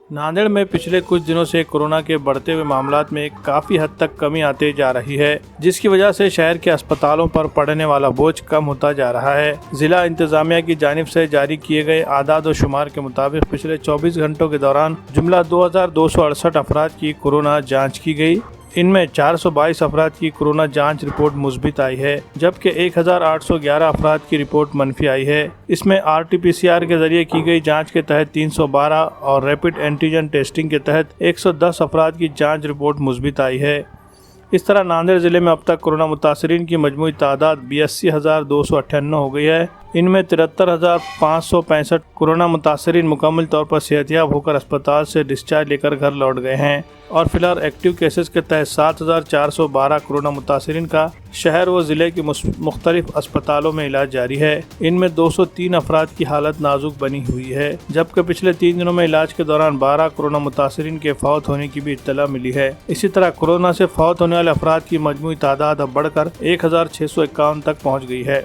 नांदेड़ में पिछले कुछ दिनों से कोरोना के बढ़ते हुए मामलात में काफ़ी हद तक कमी आते जा रही है, जिसकी वजह से शहर के अस्पतालों पर पड़ने वाला बोझ कम होता जा रहा है। जिला इंतजामिया की जानिब से जारी किए गए आदाद और शुमार के मुताबिक पिछले 24 घंटों के दौरान जुमला 2268 अफराद की कोरोना जाँच की गई। इनमें 422 अफराद की कोरोना जांच रिपोर्ट मुस्बित आई है, जबकि 1811 अफराद की रिपोर्ट मनफी आई है। इसमें RT-PCR के जरिए की गई जांच के तहत 312 और रैपिड एंटीजन टेस्टिंग के तहत 110 अफराद की जांच रिपोर्ट मुस्बित आई है। इस तरह नांदेड़ जिले में अब तक कोरोना मुतासरीन की मजमूई तादाद 82,298 हो गई है। इनमें 73,565 कोरोना मुतासरीन मुकम्मल तौर पर सेहतयाब होकर अस्पताल से डिस्चार्ज लेकर घर लौट गए हैं और फिलहाल एक्टिव केसेस के तहत 7,412 कोरोना मुतासरीन का शहर व ज़िले के मुख्तलिफ अस्पतालों में इलाज जारी है। इनमें 203 अफराद की हालत नाजुक बनी हुई है, जबकि पिछले 3 दिनों में इलाज के दौरान 12 कोरोना मुतासरीन के फौत होने की भी इत्तला मिली है। इसी तरह कोरोना से फौत होने वाले अफराद की मजमूई तादाद अब बढ़कर 1,651 तक पहुँच गई है।